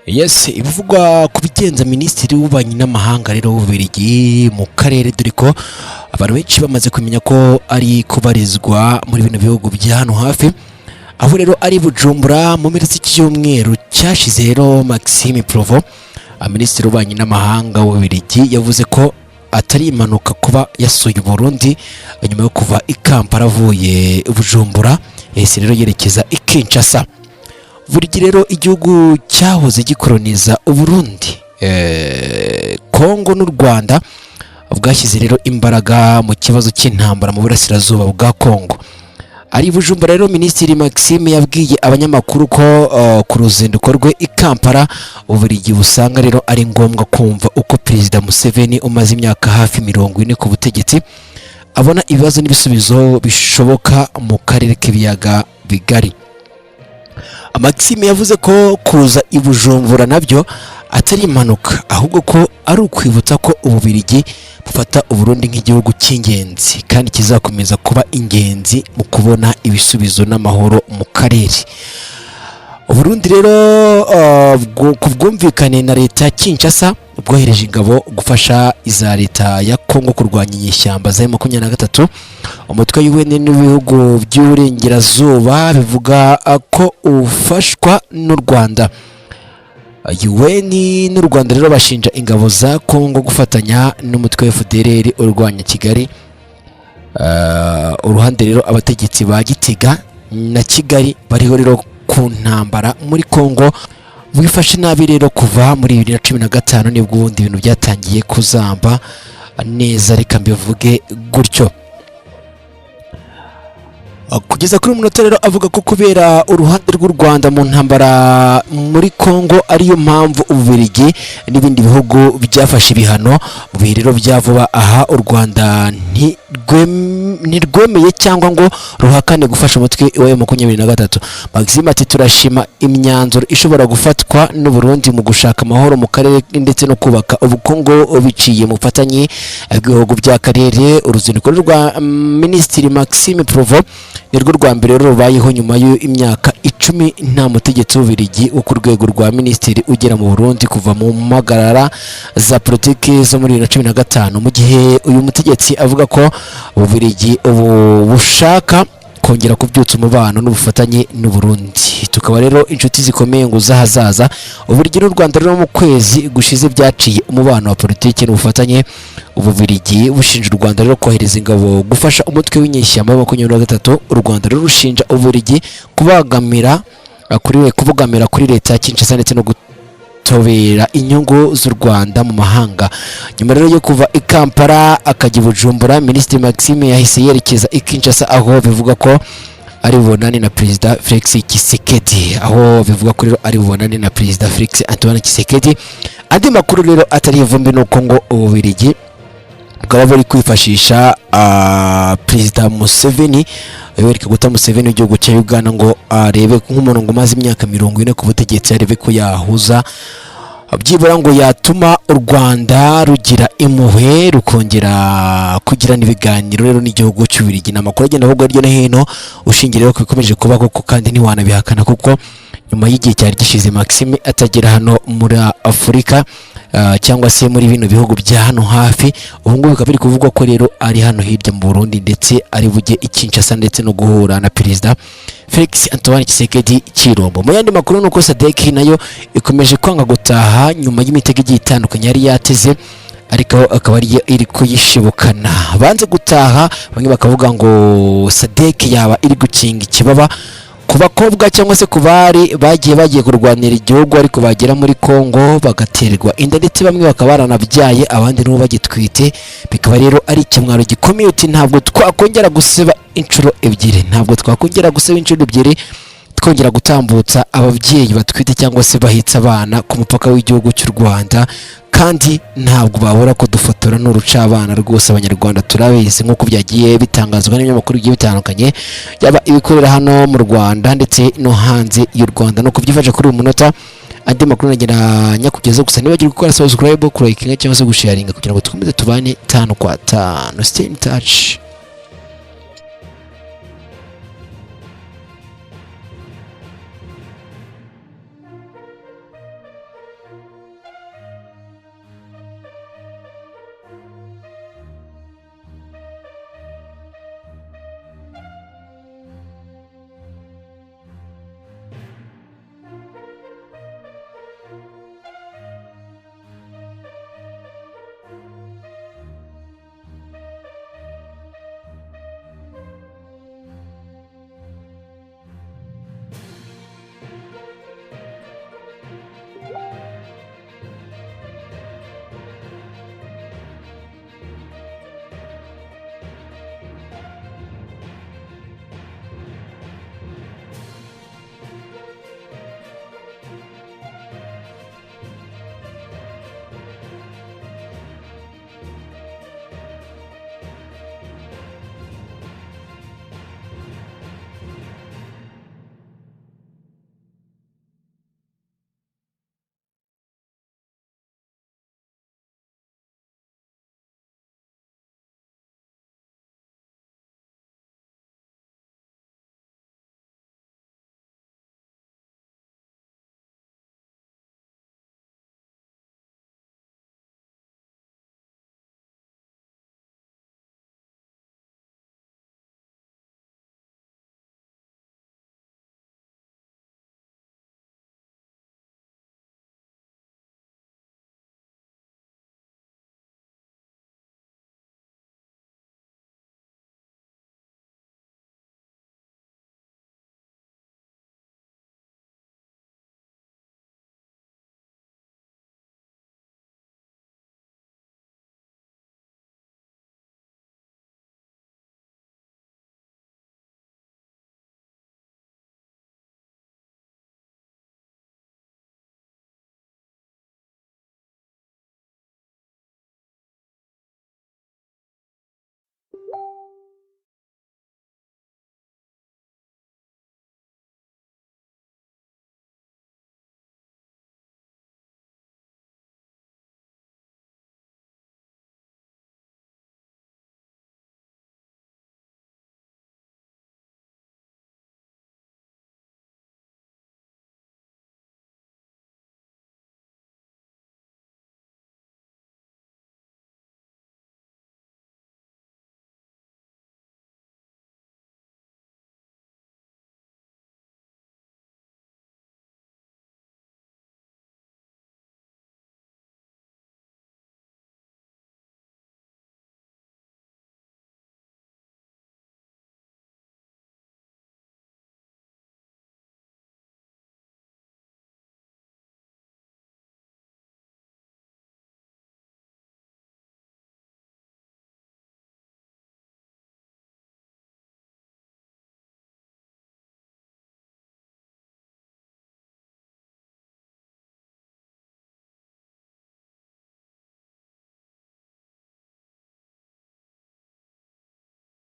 Yes, ibivugwa ku bigenza minisitiri w'ububanyi n'amahanga rero w'Ububiligi mu karere, dore ko abantu benshi bamaze kumenya ko ari kubarizwa muri bino bihugu bya hano hafi, aho rero ari Bujumbura mu mpera z'icyumweru cyashize. Rero Maxime Provost, minisitiri w'ububanyi n'amahanga w'Ububiligi, yavuze ko atari impanuka kuba yasuye Burundi nyuma yo kuva i Kampala avuye Bujumbura, yahise rero yerekeza i Kinshasa. Buri rero igihugu cyahoze gikoloniza Uburundi, Kongo n'u Rwanda bwashyize rero imbaraga mu kibazo cy'intambara mu burasirazuba bwa Kongo. Ari Bujumbura rero Minisitiri Maxime yabwiye abanyamakuru ko ku ruzinduko rwe i Kampala Ububiligi busanga rero ari ngombwa kumva uko Perezida Museveni umaze imyaka hafi 40 ku butegetsi abona ibibazo n'ibisubizo bishoboka mu karere k'ibiyaga bigari. Maxime yavuze ko kuza i Bujumbura nabyo atari impanuka, ahubwo ko ari ukwibutsa ko Ububiligi bufata Uburundi nk'igihugu cy'ingenzi kandi kizakomeza kuba ingenzi mu kubona ibisubizo n'amahoro mu karere. Uburundi rero ku bwumvikane na leta ya Kinshasa bwohereje ingabo gufasha iza leta ya Kongo kurwanya inyeshyamba za M23. Umutwe UN n'ibihugu by'uburengerazuba bivuga ko ufashwa n'u Rwanda. UN n'u Rwanda rero bashinja ingabo za Kongo gufatanya n'umutwe wa FDLR urwanya Kigali. Uruhande rero abategetsi ba Gitega na Kigali bariho rero ku ntambara muri Kongo wifashe nabi rero kuva muri 2015 nibwo ubundi ibintu byatangiye kuzamba neza, reka mbivuge gutyo. Kugeza kuri umunota rero avuga ko kubera uruhande rw'u Rwanda mu ntambara muri Kongo ariyo mpamvu Ububiligi n'ibindi bihugu byafashe ibihano mu bihe rero byavuba. Aha u Rwanda ntirwemeye cyangwa ngo ruhakane gufasha umutwe wa M23. Maxime ati turashima imyanzuro ishobora gufatwa n'u Burundi mu gushaka amahoro mu karere ndetse no kubaka ubukungu biciye mu fatanye bw'ibihugu by'akarere. Uruzinduko rwa Minisitiri Maxime Provost nirwo rwa mbere rero rubayeho nyuma y'imyaka 10 nta mutegetsi w'Ububiligi wo ku rwego rwa minisitiri ugera mu Burundi kuva mu magarara za politiki zo muri 2015, mu gihe uyu mutegetsi avuga ko Ububiligi ubu bushaka kongera kubyutsa umubano n'ubufatanye n'u Burundi. Tukaba rero inshuti zikomeye ngo zahazaza. Ububiligi n'u Rwanda rero mu kwezi gushize byaciye umubano wa politiki n'ubufatanye. Ububiligi bushinja u Rwanda rero kohereza ingabo gufasha umutwe w'inyeshyamba wa 23. U Rwanda rero rushinja Ububiligi kubugamira kuri leta ya Kinshasa ndetse no tobera inyungu z'u Rwanda mu mahanga. Nyuma rero yo kuva i Kampala akajya Bujumbura, Minisitiri Maxime yahise yerekeza i Kinshasa, aho bivuga ko ari bubonane na Perezida Felix Tshisekedi, Antoine Tshisekedi. Andi makuru rero atari ivumbi nuko ngo Ububiligi bwaba buri kwifashisha Perezida Museveni, Yoweri Kaguta Museveni w'igihugu cya Uganda, ngo arebe nk'umuntu ngo umaze imyaka 40 ku butegetsi, arebe ko yahuza byibura ngo yatuma u Rwanda rugira impuhwe rukongera kugira n'ibiganiro rero n'igihugu cy'Ububiligi. N'amakuru agenda ahubwo hirya no hino ushingireho kwikomeje kuba koko, kandi ntiwanabihakana kuko nyuma y'igihe cyari gishize Maxime atagera hano muri Afurika cyangwa se muri bino bihugu bya hano hafi. Ubu ngubu bikaba biri kuvugwa ko rero ari hano hirya mu Burundi ndetse ari bujye i Kinshasa ndetse no guhura na Perezida Felix Antoine Tshisekedi Chilombo. Mu yandi makuru nuko SADC nayo ikomeje kwanga gutaha nyuma y'imitego igiye itandukanye yari yateze, ariko akaba ari iri kuyishibukana. Banze gutaha, bamwe bakavuga ngo SADC yaba iri gukinga ikibaba ku bakobwa cyangwa se ku bari bagiye kurwanira igihugu ariko bagera muri Kongo bagaterwa inda ndetse bamwe bakaba baranabyaye abandi n'ubu bagitwite. Bikaba rero ari ikimwaro gikomeye. Uti ntabwo twakongera guseba inshuro ebyiri, twongera gutambutsa ababyeyi batwite cyangwa se bahitsa abana ku mupaka w'igihugu cy'u Rwanda, kandi ntabwo babura ko dufotora n'uruca abana rwose. Abanyarwanda turabizi nk'uko byagiye bitangazwa n'ibinyamakuru bigiye bitandukanye, yaba ibikorera hano mu Rwanda ndetse no hanze y'u Rwanda. No kubyifasha kuri uyu munota, andi makuru nagenda nyakugeza gusa niba gukora subscribe, like cyangwa se gusharinga kugira ngo dukomeze tubane 5 kwa 5. Stay in touch.